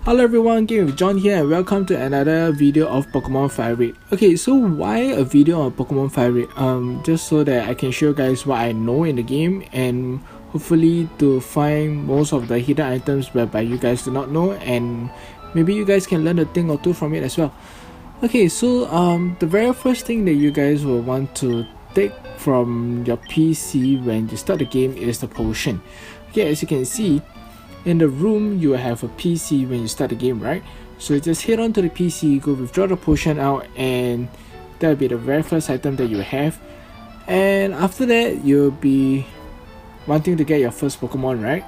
Hello everyone, gamewithjon here and welcome to another video of Pokemon Firered. Okay, so why a video on Pokemon Firered? Just so that I can show you guys what I know in the game and hopefully to find most of the hidden items whereby you guys do not know, and maybe you guys can learn a thing or two from it as well. Okay, so the very first thing that you guys will want to take from your PC when you start the game is the potion. Okay, as you can see, in the room you will have a PC when you start the game, right? So just head on to the PC, go withdraw the potion out, and that will be the very first item that you have. And after that, you'll be wanting to get your first Pokemon, right?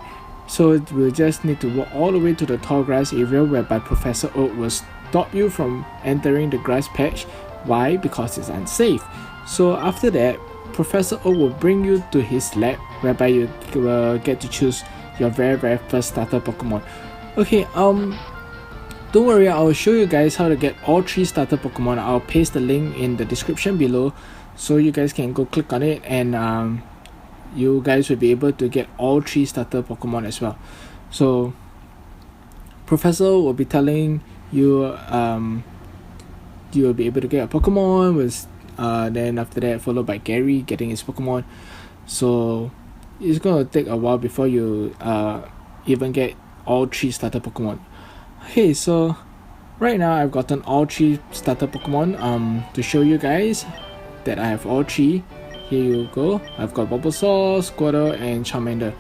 So we'll just need to walk all the way to the tall grass area whereby Professor Oak will stop you from entering the grass patch. Why? Because it's unsafe. So after that, Professor Oak will bring you to his lab whereby you will get to choose your very first starter Pokemon. Okay, don't worry, I'll show you guys how to get all 3 starter Pokemon. I'll paste the link in the description below so you guys can go click on it, and you guys will be able to get all 3 starter Pokemon as well. So Professor will be telling you you will be able to get a Pokemon with then after that followed by Gary getting his Pokemon. So it's gonna take a while before you even get all 3 starter Pokemon. Okay, so right now I've gotten all 3 starter Pokemon to show you guys that I have all 3. Here you go. I've got Bulbasaur, Squirtle, and Charmander.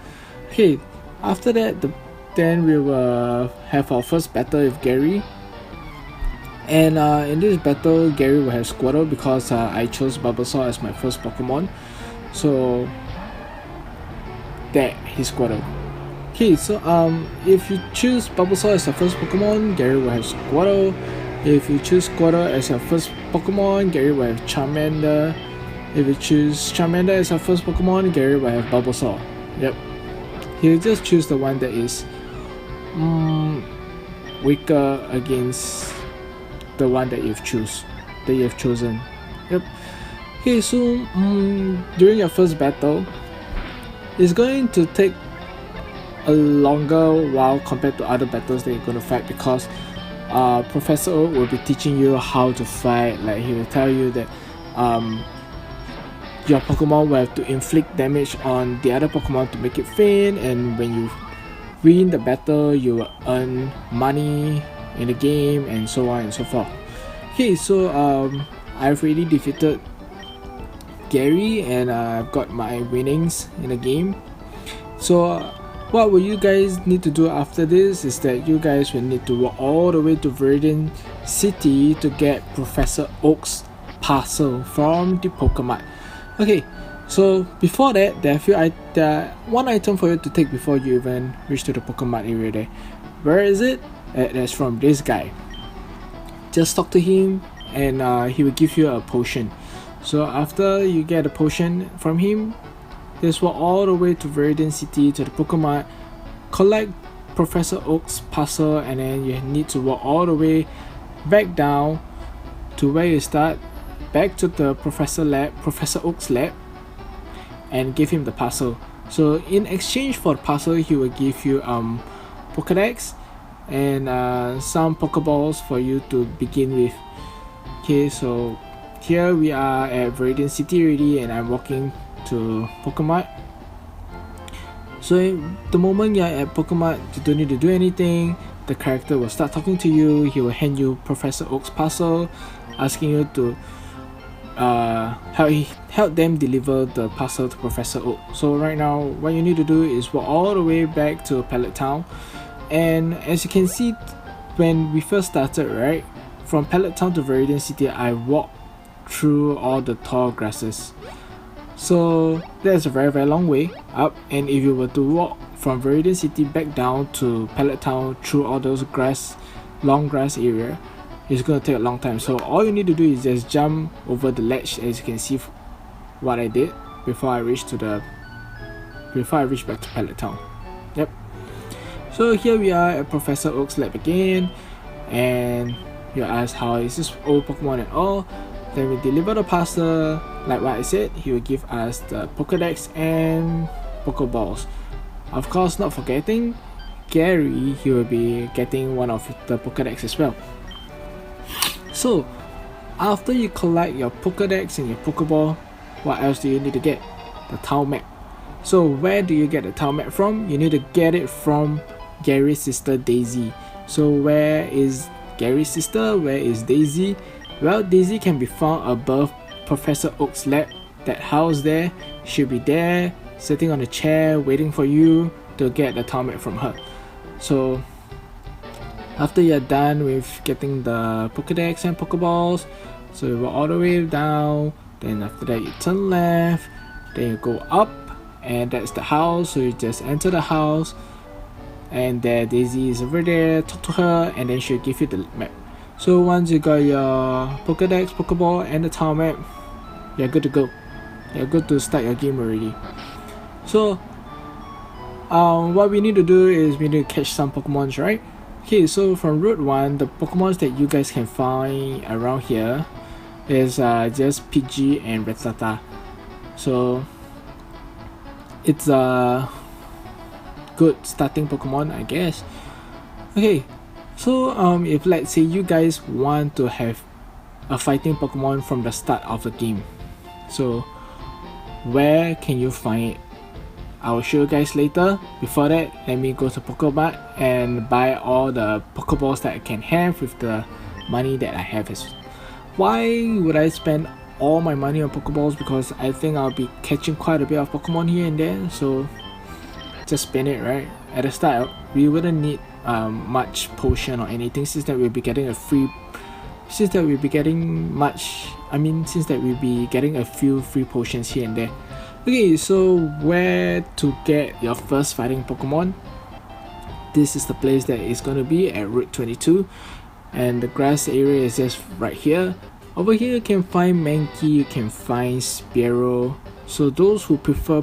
Okay, after that then we will have our first battle with Gary. And in this battle, Gary will have Squirtle because I chose Bulbasaur as my first Pokemon. So that he's Squirtle. Okay, so if you choose Bulbasaur as your first Pokemon, Gary will have Squirtle. If you choose Squirtle as your first Pokemon, Gary will have Charmander. If you choose Charmander as your first Pokemon, Gary will have Bulbasaur. Yep. He'll just choose the one that is weaker against the one that you've chosen. Yep. Okay, so during your first battle, it's going to take a longer while compared to other battles that you're going to fight, because Professor Oak will be teaching you how to fight. Like, he will tell you that your Pokemon will have to inflict damage on the other Pokemon to make it faint, and when you win the battle you will earn money in the game, and so on and so forth. Okay, so I've already defeated Gary and I've got my winnings in the game. So what will you guys need to do after this is that you guys will need to walk all the way to Viridian City to get Professor Oak's parcel from the Pokemon. Okay, so before that, there are one item for you to take before you even reach to the Pokemon area there. Where is it? That's from this guy. Just talk to him and he will give you a potion. So after you get a potion from him, just walk all the way to Viridian City to the Pokemon, collect Professor Oak's parcel, and then you need to walk all the way back down to where you start, back to the Professor Oak's lab, and give him the parcel. So in exchange for the parcel, he will give you Pokédex and some Pokeballs for you to begin with. Okay, so here we are at Viridian City already, and I'm walking to Pokemon. So the moment you're at Pokemon, you don't need to do anything. The character will start talking to you. He will hand you Professor Oak's parcel, asking you to help them deliver the parcel to Professor Oak. So right now, what you need to do is walk all the way back to Pallet Town. And as you can see, when we first started, right, from Pallet Town to Viridian City, I walked through all the tall grasses. So that's a very long way up, and if you were to walk from Viridian City back down to Pallet Town through all those long grass area, it's gonna take a long time. So all you need to do is just jump over the ledge, as you can see what I did before I reached back to Pallet Town. Yep. So here we are at Professor Oak's lab again, and you ask how is this old Pokemon and all. Then we deliver the parcel. Like what I said, he will give us the Pokédex and Pokeballs. Of course, not forgetting, Gary, he will be getting one of the Pokédex as well. So after you collect your Pokédex and your Pokéball, what else do you need to get? The town map. So where do you get the town map from? You need to get it from Gary's sister Daisy. So where is Gary's sister? Where is Daisy? Well, Daisy can be found above Professor Oak's lab. That house there, she'll be there sitting on a chair waiting for you to get the town map from her. So after you're done with getting the Pokédex and Pokéballs, so you walk all the way down, then after that you turn left, then you go up, and that's the house. So you just enter the house, and there Daisy is over there. Talk to her, and then she'll give you the map. So once you got your Pokédex, Pokéball, and the town map, you're good to go. You're good to start your game already. So what we need to do is we need to catch some Pokemons, right? Okay, so from Route 1, the Pokemons that you guys can find around here is just Pidgey and Rattata. So it's a good starting Pokemon, I guess. Okay, so if let's say you guys want to have a fighting Pokemon from the start of the game, so where can you find it? I will show you guys later. Before that, let me go to Pokemart and buy all the Pokeballs that I can have with the money that I have. Why would I spend all my money on Pokeballs? Because I think I'll be catching quite a bit of Pokemon here and there, so just spend it, right? At the start, we wouldn't need much potion or anything, since that we'll be getting a free since that we'll be getting a few free potions here and there. Okay, so where to get your first fighting Pokemon? This is the place that is going to be at Route 22, and the grass area is just right here. Over here you can find Mankey, you can find Squirtle. So those who prefer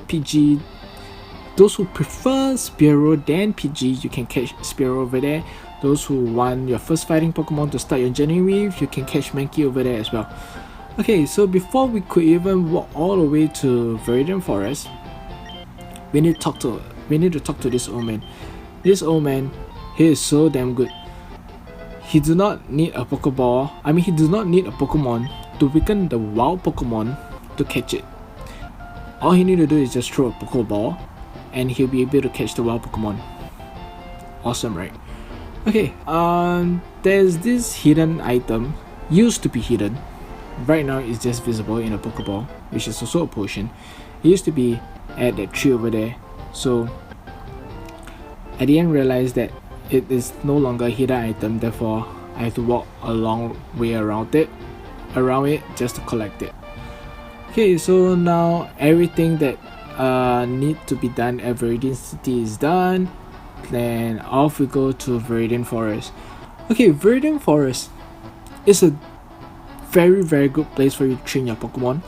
Spearow than Pidgey, you can catch Spearow over there. Those who want your first fighting Pokemon to start your journey with, you can catch Mankey over there as well. Okay, so before we could even walk all the way to Viridian Forest, we need to talk to this old man. This old man, he is so damn good. He do not need a Pokeball. He does not need a Pokemon to weaken the wild Pokemon to catch it. All he need to do is just throw a Pokeball, and he'll be able to catch the wild Pokemon. Awesome, right? Okay, there's this hidden item. Used to be hidden. Right now it's just visible in a Pokeball, which is also a potion. It used to be at that tree over there, so I didn't realize that it is no longer a hidden item, therefore I have to walk a long way around it just to collect it. Okay, so now everything that need to be done at Viridian City is done. Then off we go to Viridian Forest. Okay, Viridian Forest is a very good place for you to train your Pokemon.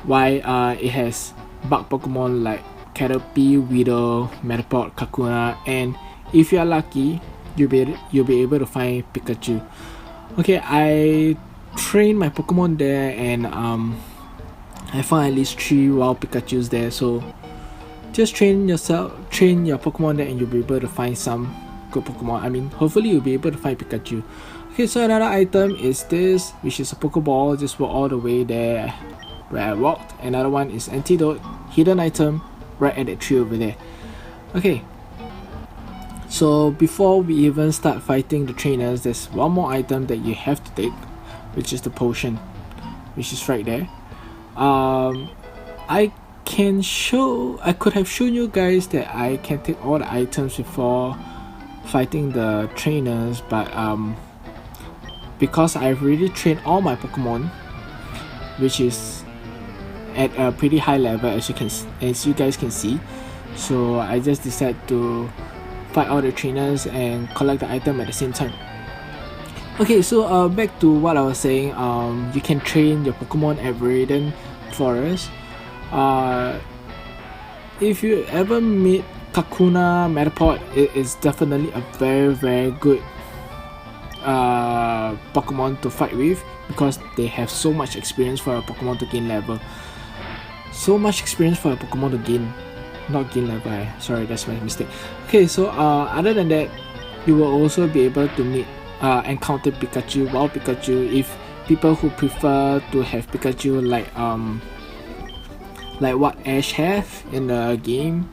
Why? It has bug Pokemon like Caterpie, Weedle, Metapod, Kakuna, and if you are lucky, you'll be able to find Pikachu. Okay, I trained my Pokemon there, and I found at least 3 wild Pikachus there. So just train your Pokemon there, and you'll be able to find some good Pokemon. Hopefully you'll be able to find Pikachu. Okay, so another item is this, which is a Pokeball. Just walk all the way there where I walked. Another one is Antidote, hidden item right at that tree over there. Okay, so before we even start fighting the trainers, there's one more item that you have to take, which is the potion, which is right there. I could have shown you guys that I can take all the items before fighting the trainers, but because I've already trained all my Pokemon, which is at a pretty high level, as you guys can see, so I just decided to fight all the trainers and collect the item at the same time. Okay, so back to what I was saying. You can train your Pokemon at Viridian Forest. If you ever meet Kakuna, Metapod, it is definitely a very good Pokemon to fight with, because they have so much experience for a Pokemon to gain level. So much experience for a Pokemon to gain not gain level, sorry, that's my mistake. Okay, so other than that, you will also be able to meet encounter Pikachu, wild Pikachu, if people who prefer to have Pikachu like what Ash have in the game,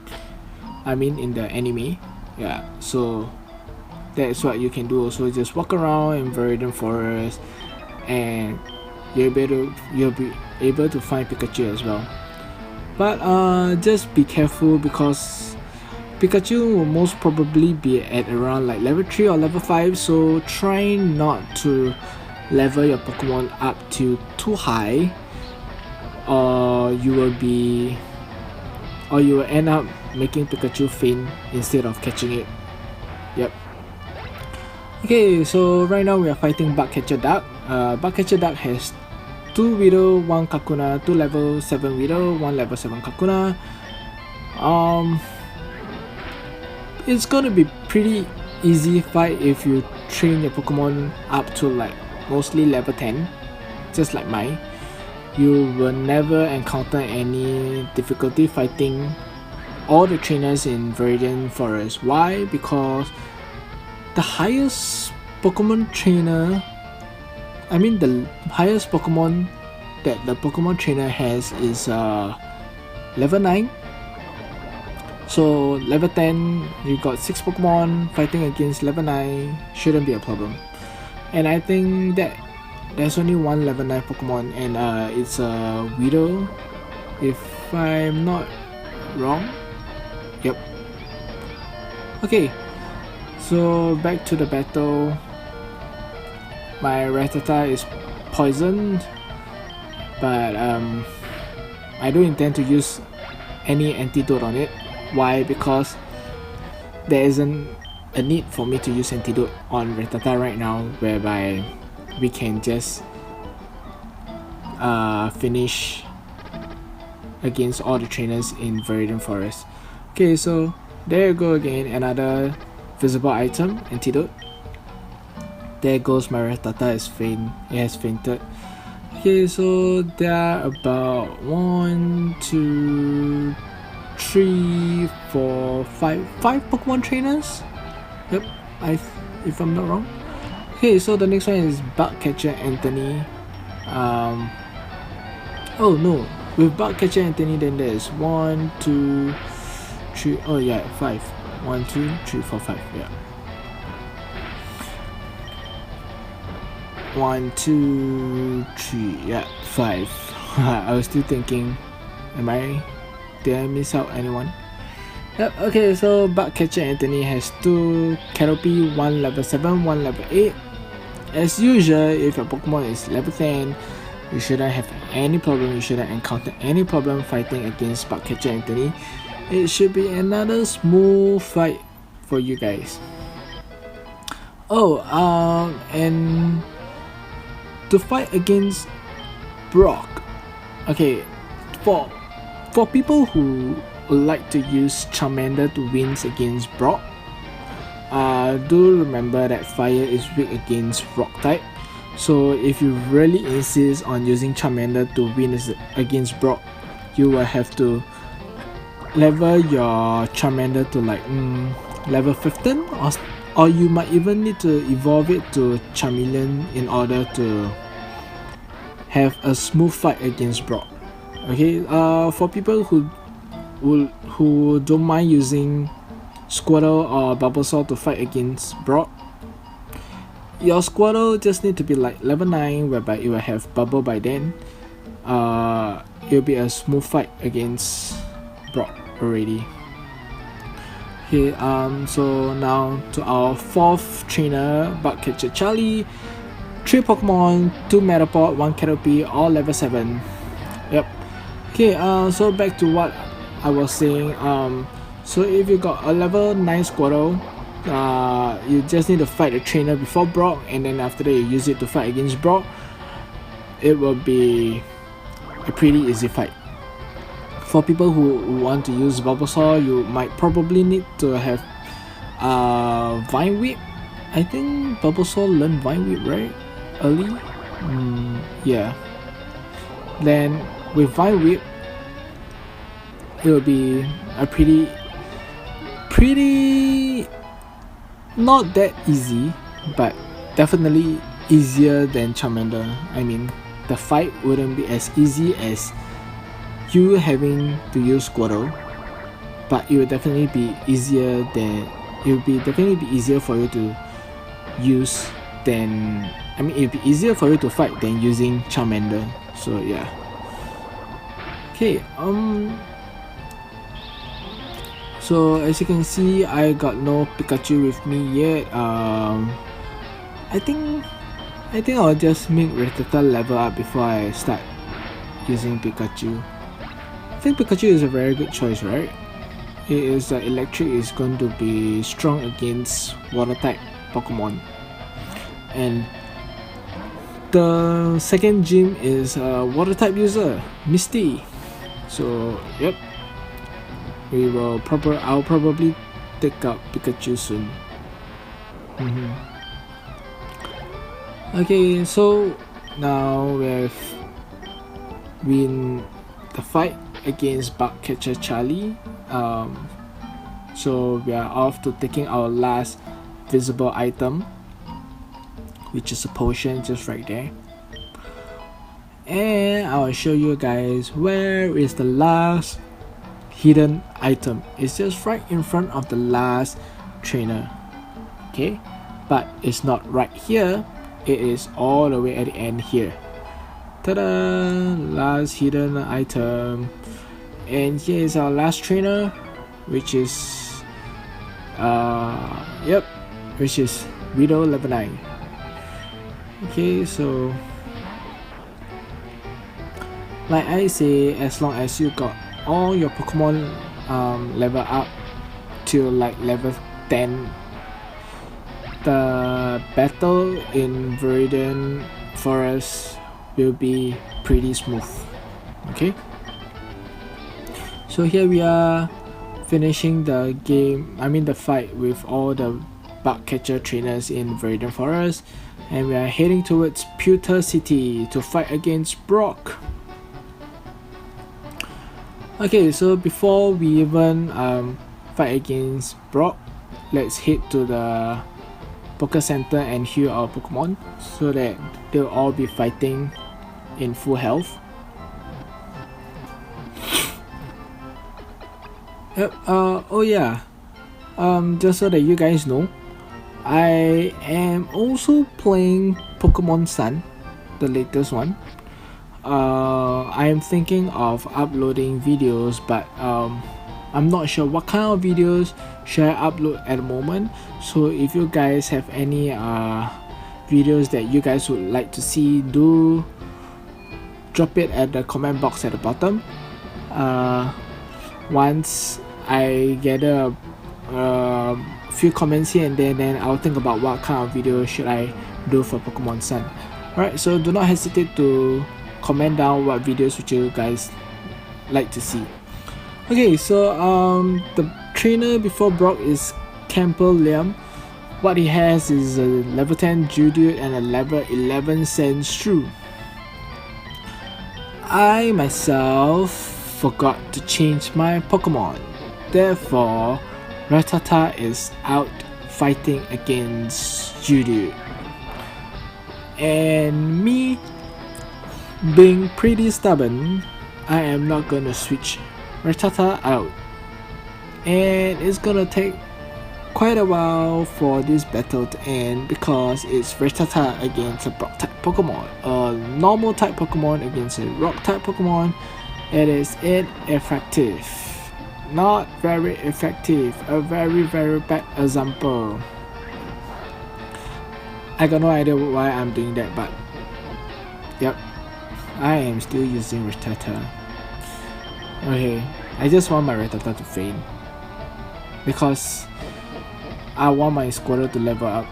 I mean in the anime. Yeah, so that's what you can do also. Just walk around in Viridian Forest and you'll be able to find Pikachu as well. But just be careful because Pikachu will most probably be at around like level 3 or level 5, so try not to level your Pokemon up to too high, or you will end up making Pikachu faint instead of catching it. Yep. Okay, so right now we are fighting Bugcatcher Duck. Bugcatcher Duck has 2 Widow, 1 Kakuna, 2 level 7 Widow, 1 level 7 Kakuna. It's gonna be pretty easy fight if you train your Pokemon up to like mostly level 10, just like mine. You will never encounter any difficulty fighting all the trainers in Viridian Forest. Why? Because the highest Pokemon trainer, I mean the highest Pokemon that the Pokemon trainer has is level 9. So level 10, you got 6 Pokemon fighting against level 9, shouldn't be a problem. And I think that there's only one level 9 Pokemon, and it's a Widow, if I'm not wrong. Yep. Okay, so back to the battle. My Rattata is poisoned, but I don't intend to use any antidote on it. Why? Because there isn't a need for me to use antidote on Rattata right now, whereby we can just finish against all the trainers in Viridian Forest. Okay, so there you go again, another visible item, antidote. There goes my Rattata, it has fainted. Okay, so there are about 1, 2, 3, 4, 5 Pokemon trainers. Yep, if I'm not wrong. Okay, so the next one is Bugcatcher Anthony. Oh no, with Bugcatcher Anthony then there's 1, 2, 3, oh yeah, 5. 1, 2, 3, 4, 5, yeah. 1, 2, 3, yeah, 5. I was still thinking, did I miss out anyone? Yep, okay, so Bugcatcher Anthony has 2 Caterpie, 1 level 7, 1 level 8. As usual, if your Pokemon is level 10, you shouldn't have any problem, you shouldn't encounter any problem fighting against Bugcatcher Anthony. It should be another smooth fight for you guys. Oh, and to fight against Brock, okay, for people who would like to use Charmander to win against Brock, do remember that fire is weak against rock type. So if you really insist on using Charmander to win against Brock, you will have to level your Charmander to like level 15, or you might even need to evolve it to Charmeleon in order to have a smooth fight against Brock. Okay, for people who don't mind using Squirtle or Bulbasaur to fight against Brock, your Squirtle just need to be like level 9, whereby it will have Bubble by then. It'll be a smooth fight against Brock already. Okay, so now to our 4th trainer, Bugcatcher Charlie. 3 Pokemon, 2 Metapod, 1 Caterpie, all level 7. Yep. Okay, so back to what I was saying. So if you got a level 9 Squirtle, you just need to fight the trainer before Brock, and then after that you use it to fight against Brock. It will be a pretty easy fight. For people who want to use Bulbasaur, you might probably need to have Vine Whip. I think Bulbasaur learned Vine Whip, right? Early? Yeah. Then with Vine Whip, it will be a pretty not that easy, but definitely easier than Charmander. I mean, the fight wouldn't be as easy as you having to use Squirtle, but it would definitely be easier for you to use than, I mean, it'd be easier for you to fight than using Charmander. So yeah. Okay, so as you can see, I got no Pikachu with me yet. I think I'll just make Rattata level up before I start using Pikachu. I think Pikachu is a very good choice, right? It is electric is going to be strong against water type Pokemon, and the second gym is a water type user, Misty. So yep, I'll probably take out Pikachu soon. Okay, so now we've win the fight against Bug Catcher Charlie. So we are off to taking our last visible item, which is a potion just right there. And I'll show you guys where is the last hidden item. It's just right in front of the last trainer. Okay, but it's not right here. It is all the way at the end here. Ta-da! Last hidden item. And here is our last trainer, which is which is Widow level 9. Okay, so like I say, as long as you got all your Pokemon level up to like level 10, the battle in Viridian Forest will be pretty smooth. Okay, so here we are finishing the game, I mean the fight with all the Bug Catcher trainers in Viridian Forest, and we are heading towards Pewter City to fight against Brock. Okay, so before we even fight against Brock, let's head to the Poké Center and heal our Pokemon so that they'll all be fighting in full health. Yep, oh yeah, just so that you guys know, I am also playing Pokemon Sun, the latest one. I am thinking of uploading videos, but I'm not sure what kind of videos should I upload at the moment. So if you guys have any videos that you guys would like to see, do drop it at the comment box at the bottom. Once I gather a few comments here and there, then I'll think about what kind of video should I do for Pokemon Sun. Alright, so do not hesitate to comment down what videos would you guys like to see. Okay, so the trainer before Brock is Campbell Liam. What he has is a level 10 Geodude and a level 11 Sandshrew. I myself forgot to change my Pokemon, therefore Rattata is out fighting against Geodude, and me being pretty stubborn, I am not gonna switch Rattata out, and it's gonna take quite a while for this battle to end because it's Rattata against a Rock type Pokemon, a normal type Pokemon against a Rock type Pokemon. It is ineffective, not very effective, a very bad example. I got no idea why I'm doing that, but yep, I am still using Rattata. Okay, I just want my Rattata to faint because I want my Squirtle to level up,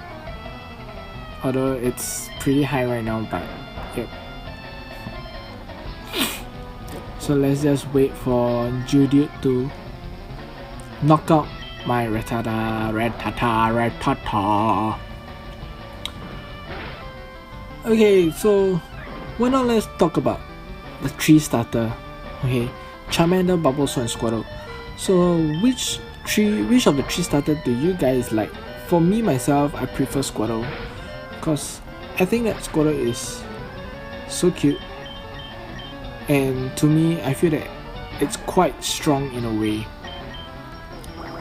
although it's pretty high right now, but yep. So let's just wait for Geodude to knock out my Rattata. Okay, so why not let's talk about the 3 starter. Okay, Charmander, Bulbasaur, and Squirtle. So which of the three starters do you guys like? For me myself, I prefer Squirtle, because I think that Squirtle is so cute, and to me I feel that it's quite strong in a way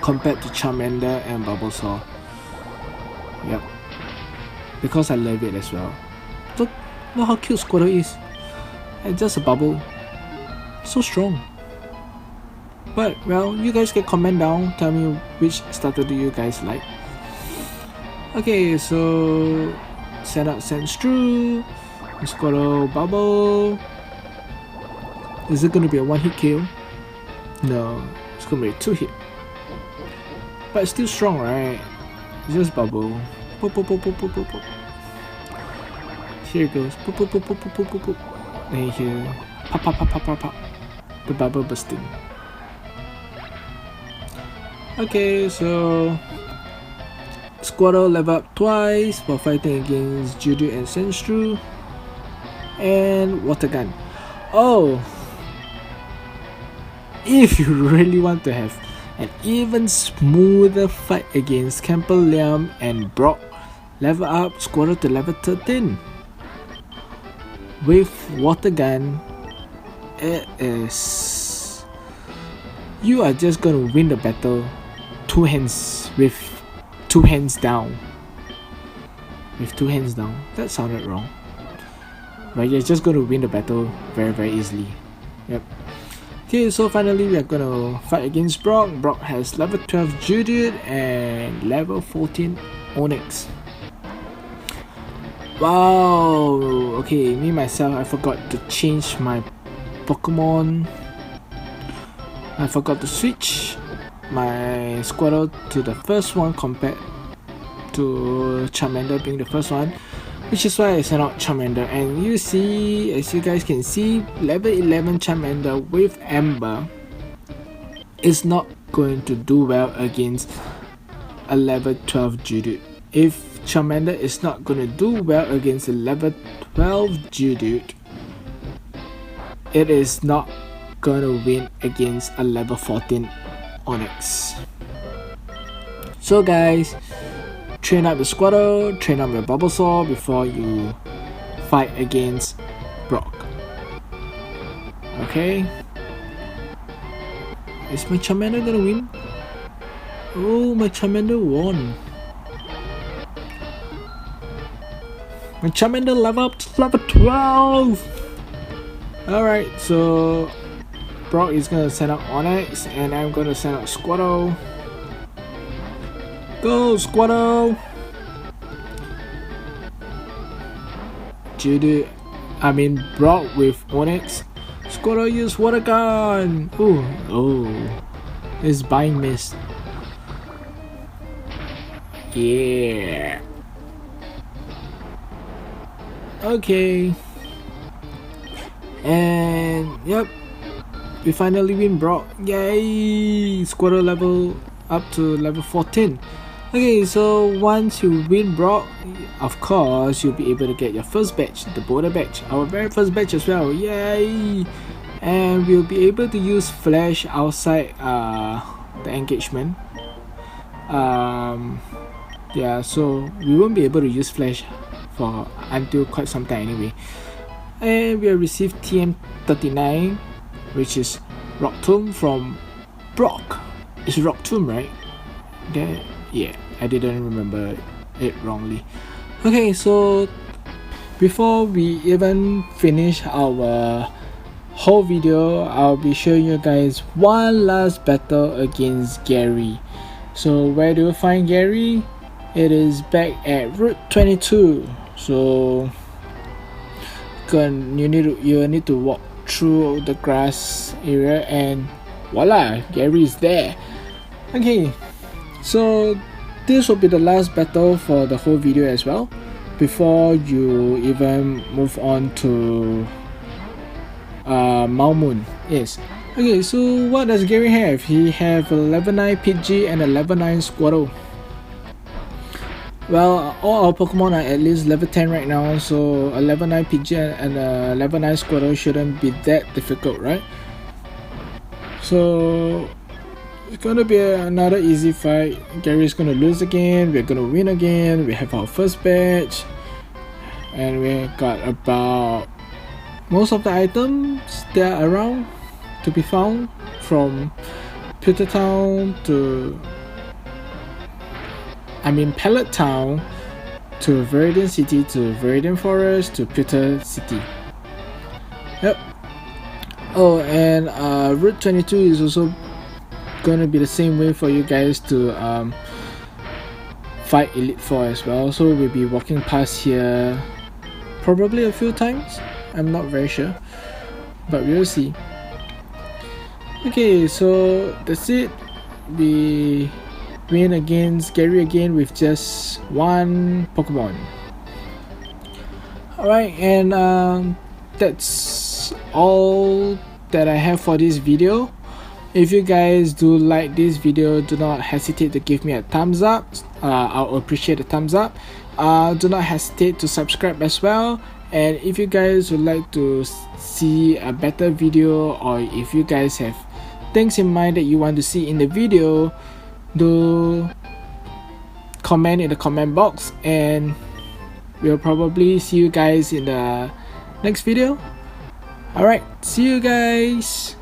compared to Charmander and Bulbasaur. Yep, because I love it as well. Look how cute Squirtle is. It's just a bubble, so strong. But well, you guys can comment down, tell me which starter do you guys like. Okay, so send out Sandstrew, Squirtle, Bubble. Is it gonna be a one-hit kill? No, it's gonna be a two-hit. But it's still strong, right? It's just Bubble. Pop, pop, pop, pop, pop, pop, pop. Here it goes. Pop, pop, pop, pop, pop, pop, pop. And here, pop, pop, pop, pop, pop, pop. The bubble bursting. Okay, so Squirtle level up twice while fighting against Geodude and Sandstrew. And Water Gun. Oh! If you really want to have an even smoother fight against Liam and Brock, level up Squirtle to level 13. With Water Gun, it is... you are just gonna win the battle with two hands down. With two hands down. That sounded wrong. But you're just gonna win the battle very easily. Yep. Okay, so finally we are gonna fight against Brock. Brock has level 12 Geodude and level 14 Onix. Wow! Okay, me myself, I forgot to change my Pokemon. I forgot to switch my Squirtle to the first one compared to Charmander being the first one, which is why I sent out Charmander. And you see, as you guys can see, level 11 Charmander with Amber is not going to do well against a level 12 Geodude. If Charmander is not going to do well against a level 12 Geodude, it is not going to win against a level 14 Onix. So guys, train up your Squirtle, train up your Bulbasaur before you fight against Brock. Okay? Is my Charmander gonna win? Oh, my Charmander won. My Charmander level up to level 12! Alright, so Brock is gonna send out Onix and I'm gonna send out Squirtle. Go Squirtle! Brock with Onix. Squirtle use Water Gun! Ooh, oh, it's Bind Mist. Yeah. Okay. And yep, we finally win Brock. Yay! Squirtle level up to level 14. Okay, so once you win Brock, of course you'll be able to get your first badge, the Boulderbadge, our very first badge as well. Yay! And we'll be able to use Flash outside the engagement. Yeah, so we won't be able to use Flash for until quite some time anyway. And we have received TM39, which is Rock Tomb from Brock. It's Rock Tomb, right? There, yeah, I didn't remember it wrongly. Okay, so before we even finish our whole video, I'll be showing you guys one last battle against Gary. So where do you find Gary? It is back at Route 22. So you need to walk through the grass area and voila, Gary is there. Okay, so this will be the last battle for the whole video as well, before you even move on to Mount Moon. Yes. Okay, so what does Gary have? He have a level 9 Pidgey and a level 9 Squirtle. Well, all our Pokemon are at least level 10 right now, so a level 9 Pidgey and a level 9 Squirtle shouldn't be that difficult, right? So it's gonna be another easy fight. Gary's gonna lose again, we're gonna win again. We have our first badge, and we got about most of the items that are around to be found, from Pewter Town to Pallet Town to Viridian City to Viridian Forest to Pewter City. Yep. Oh, and Route 22 is also gonna be the same way for you guys to fight Elite Four as well. So we'll be walking past here probably a few times. I'm not very sure, but we'll see. Okay, so that's it. We win against Gary again with just one Pokemon. Alright, and that's all that I have for this video. If you guys do like this video, do not hesitate to give me a thumbs up. I'll appreciate a thumbs up. Do not hesitate to subscribe as well. And if you guys would like to see a better video, or if you guys have things in mind that you want to see in the video, do comment in the comment box, and we'll probably see you guys in the next video. Alright, see you guys.